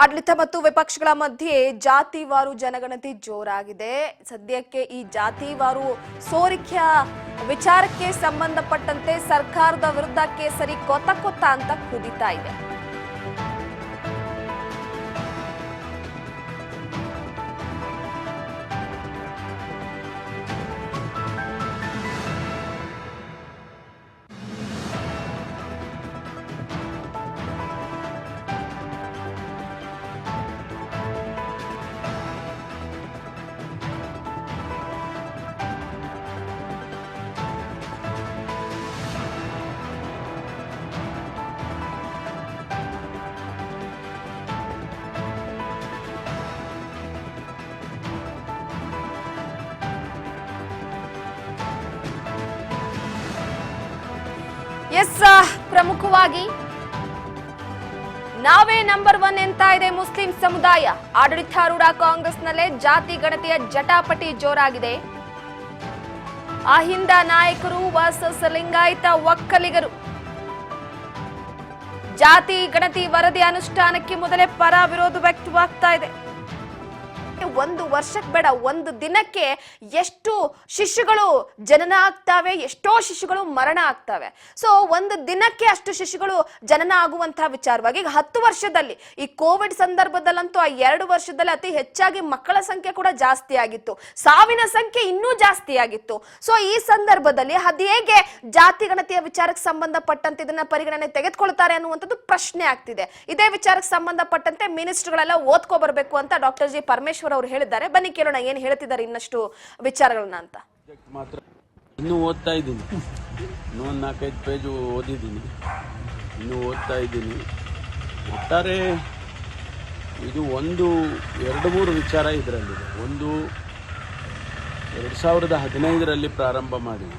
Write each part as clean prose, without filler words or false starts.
ಆಡಳಿತ ಮತ್ತು ವಿಪಕ್ಷಗಳ ಮಧ್ಯೆ ಜಾತಿವಾರು ಜನಗಣತಿ ಜೋರಾಗಿದೆ. ಸದ್ಯಕ್ಕೆ ಈ ಜಾತಿವಾರು ಸೋರಿಕೆಯ ವಿಚಾರಕ್ಕೆ ಸಂಬಂಧಪಟ್ಟಂತೆ ಸರ್ಕಾರದ ವಿರುದ್ಧ ಕೇಸರಿ ಕೊತ್ತ ಅಂತ ಕುದಿತಾ ಇದೆ. ಪ್ರಮುಖವಾಗಿ ನಾವೇ ನಂಬರ್ 1 ಎಂತ ಇದೆ ಮುಸ್ಲಿಂ ಸಮುದಾಯ. ಆಡಳಿತಾರೂಢ ಕಾಂಗ್ರೆಸ್ನಲ್ಲೇ ಜಾತಿ ಗಣತಿಯ ಜಟಾಪಟಿ ಜೋರಾಗಿದೆ. ಅಹಿಂದ ನಾಯಕರು ವರ್ಸಸ್ ಲಿಂಗಾಯತ ಒಕ್ಕಲಿಗರು. ಜಾತಿ ಗಣತಿ ವರದಿ ಅನುಷ್ಠಾನಕ್ಕೆ ಮೊದಲೇ ಪರ ವಿರೋಧ ವ್ಯಕ್ತವಾಗ್ತಾ ಇದೆ. ಒಂದು ವರ್ಷಕ್ಕೆ ಬೇಡ, ಒಂದು ದಿನಕ್ಕೆ ಎಷ್ಟು ಶಿಶುಗಳು ಜನನ ಆಗ್ತವೆ, ಎಷ್ಟೋ ಶಿಶುಗಳು ಮರಣ ಆಗ್ತವೆ. ಸೊ ಒಂದು ದಿನಕ್ಕೆ ಅಷ್ಟು ಶಿಶುಗಳು ಜನನ ಆಗುವಂತಹ ವಿಚಾರವಾಗಿ ಈಗ 10 ವರ್ಷದಲ್ಲಿ ಈ ಕೋವಿಡ್ ಸಂದರ್ಭದಲ್ಲಂತೂ ಆ 2 ವರ್ಷದಲ್ಲಿ ಅತಿ ಹೆಚ್ಚಾಗಿ ಮಕ್ಕಳ ಸಂಖ್ಯೆ ಕೂಡ ಜಾಸ್ತಿ ಆಗಿತ್ತು, ಸಾವಿನ ಸಂಖ್ಯೆ ಇನ್ನೂ ಜಾಸ್ತಿ ಆಗಿತ್ತು. ಸೊ ಈ ಸಂದರ್ಭದಲ್ಲಿ ಅದು ಹೇಗೆ ಜಾತಿ ಗಣತಿಯ ವಿಚಾರಕ್ಕೆ ಸಂಬಂಧಪಟ್ಟಂತೆ ಇದನ್ನ ಪರಿಗಣನೆ ತೆಗೆದುಕೊಳ್ತಾರೆ ಅನ್ನುವಂಥದ್ದು ಪ್ರಶ್ನೆ ಆಗ್ತಿದೆ. ಇದೇ ವಿಚಾರಕ್ಕೆ ಸಂಬಂಧಪಟ್ಟಂತೆ ಮಿನಿಸ್ಟರ್ಗಳೆಲ್ಲ ಓದ್ಕೊ ಬರ್ಬೇಕು ಅಂತ ಡಾಕ್ಟರ್ ಜಿ ಪರಮೇಶ್ವರ್ ಅವರು ಹೇಳಿದ್ದಾರೆ. ಬನ್ನಿ ಕೇಳೋಣ ಏನ್ ಹೇಳ್ತಿದ್ದಾರೆ ಇನ್ನಷ್ಟು ವಿಚಾರಗಳನ್ನ ಅಂತ. ಮಾತ್ರ ಇನ್ನೂ ಓದ್ತಾ ಇದ್ದೀನಿ, ಇನ್ನೂ 4-5 ಪೇಜ್ ಓದಿದ್ದೀನಿ, ಇನ್ನೂ ಓದ್ತಾ ಇದ್ದೀನಿ. ಒಟ್ಟಾರೆ ಇದು 2-3 ವಿಚಾರ ಇದರಲ್ಲಿದೆ. ಒಂದು 2015ರಲ್ಲಿ ಪ್ರಾರಂಭ ಮಾಡಿ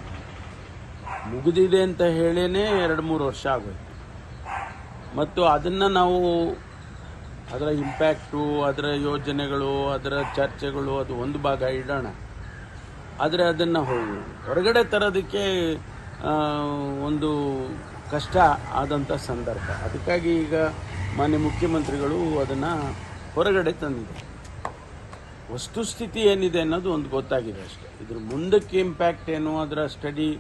ಮುಗಿದಿದೆ ಅಂತ ಹೇಳೇನೆ 2-3 ವರ್ಷ ಆಗೋಯ್ತು. ಮತ್ತು ಅದನ್ನು ನಾವು ಅದರ ಇಂಪ್ಯಾಕ್ಟು, ಅದರ ಯೋಜನೆಗಳು, ಅದರ ಚರ್ಚೆಗಳು ಅದು ಒಂದು ಭಾಗ ಇಡೋಣ. ಆದರೆ ಅದನ್ನು ಹೊರಗಡೆ ತರೋದಕ್ಕೆ ಒಂದು ಕಷ್ಟ ಆದಂಥ ಸಂದರ್ಭ. ಅದಕ್ಕಾಗಿ ಈಗ ಮಾನ್ಯ ಮುಖ್ಯಮಂತ್ರಿಗಳು ಅದನ್ನು ಹೊರಗಡೆ ತಂದಿದ್ದಾರೆ. ವಸ್ತುಸ್ಥಿತಿ ಏನಿದೆ ಅನ್ನೋದು ಒಂದು ಗೊತ್ತಾಗಿದೆ ಅಷ್ಟೇ. ಇದ್ರ ಮುಂದಕ್ಕೆ ಇಂಪ್ಯಾಕ್ಟ್ ಏನು, ಅದರ ಸ್ಟಡಿ,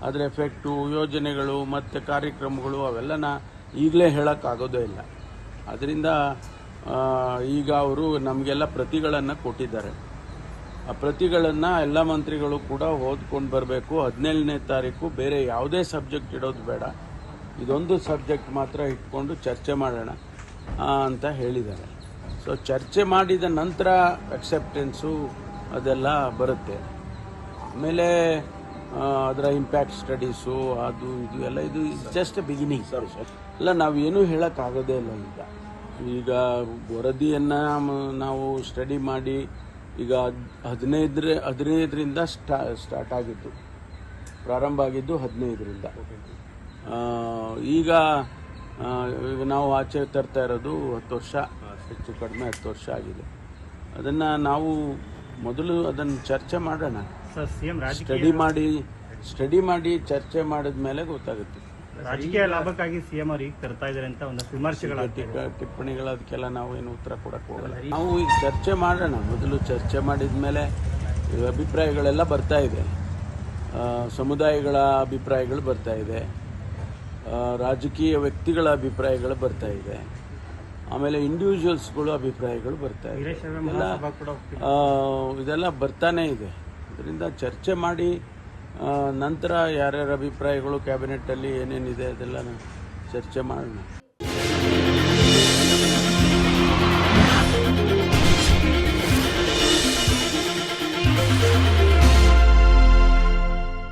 ಅದರ ಎಫೆಕ್ಟು, ಯೋಜನೆಗಳು ಮತ್ತು ಕಾರ್ಯಕ್ರಮಗಳು ಅವೆಲ್ಲನ ಈಗಲೇ ಹೇಳೋಕ್ಕಾಗೋದೇ ಇಲ್ಲ. ಅದರಿಂದ ಈಗ ಅವರು ನಮಗೆಲ್ಲ ಪ್ರತಿಗಳನ್ನು ಕೊಟ್ಟಿದ್ದಾರೆ. ಆ ಪ್ರತಿಗಳನ್ನು ಎಲ್ಲ ಮಂತ್ರಿಗಳು ಕೂಡ ಓದ್ಕೊಂಡು ಬರಬೇಕು. 17ನೇ ತಾರೀಕು ಬೇರೆ ಯಾವುದೇ ಸಬ್ಜೆಕ್ಟ್ ಇಡೋದು ಬೇಡ, ಇದೊಂದು ಸಬ್ಜೆಕ್ಟ್ ಮಾತ್ರ ಇಟ್ಕೊಂಡು ಚರ್ಚೆ ಮಾಡೋಣ ಅಂತ ಹೇಳಿದ್ದಾರೆ. ಸೊ ಚರ್ಚೆ ಮಾಡಿದ ನಂತರ ಅಕ್ಸೆಪ್ಟೆನ್ಸು ಅದೆಲ್ಲ ಬರುತ್ತೆ. ಆಮೇಲೆ ಅದರ ಇಂಪ್ಯಾಕ್ಟ್ ಸ್ಟಡೀಸು ಅದು ಇದು ಎಲ್ಲ ಇದು ಜಸ್ಟ್ ಬಿಗಿನಿಂಗ್ ಎಲ್ಲ ನಾವೇನೂ ಹೇಳೋಕ್ಕಾಗೋದೇ ಇಲ್ಲ. ಈಗ ವರದಿಯನ್ನು ನಾವು ಸ್ಟಡಿ ಮಾಡಿ ಈಗ 15ರಿಂದ ಸ್ಟಾರ್ಟ್ ಆಗಿದ್ದು, ಪ್ರಾರಂಭ ಆಗಿದ್ದು 15ರಿಂದ. ಈಗ ನಾವು ಆಚೆ ತರ್ತಾ ಇರೋದು 10 ವರ್ಷ, ಹೆಚ್ಚು ಕಡಿಮೆ 10 ವರ್ಷ ಆಗಿದೆ. ಅದನ್ನು ನಾವು ಮೊದಲು ಅದನ್ನು ಚರ್ಚೆ ಮಾಡೋಣ. ಸ್ಟಡಿ ಮಾಡಿ ಚರ್ಚೆ ಮಾಡಿದ ಮೇಲೆ ಗೊತ್ತಾಗುತ್ತೆ. ರಾಜಕೀಯ ಲಾಭಕ್ಕಾಗಿ ಸಿಎಂ ಅವರು ಈಗ ತರ್ತಾ ಇದ್ದಾರೆ ಅಂತ ಒಂದು ವಿಮರ್ಶೆಗಳ ಟಿಪ್ಪಣಿಗಳು, ಅದಕ್ಕೆಲ್ಲ ನಾವೇನು ಉತ್ತರ ಕೊಡಕ್ಕೆ ಹೋಗಲ್ಲ. ನಾವು ಈಗ ಚರ್ಚೆ ಮಾಡೋಣ. ಮೊದಲು ಚರ್ಚೆ ಮಾಡಿದ ಮೇಲೆ ಅಭಿಪ್ರಾಯಗಳೆಲ್ಲ ಬರ್ತಾ ಇದೆ. ಸಮುದಾಯಗಳ ಅಭಿಪ್ರಾಯಗಳು ಬರ್ತಾ ಇದೆ, ರಾಜಕೀಯ ವ್ಯಕ್ತಿಗಳ ಅಭಿಪ್ರಾಯಗಳು ಬರ್ತಾ ಇದೆ, ಆಮೇಲೆ ಇಂಡಿವಿಜುವಲ್ಸ್ಗಳು ಅಭಿಪ್ರಾಯಗಳು ಬರ್ತಾ ಇದೆ. ಇದೆಲ್ಲ ಬರ್ತಾನೆ ಇದೆ. ಅದರಿಂದ ಚರ್ಚೆ ಮಾಡಿ ನಂತರ ಯಾರ್ಯಾರ ಅಭಿಪ್ರಾಯಗಳು ಕ್ಯಾಬಿನೆಟ್ಟಲ್ಲಿ ಏನೇನಿದೆ ಅದೆಲ್ಲ ಚರ್ಚೆ ಮಾಡೋಣ.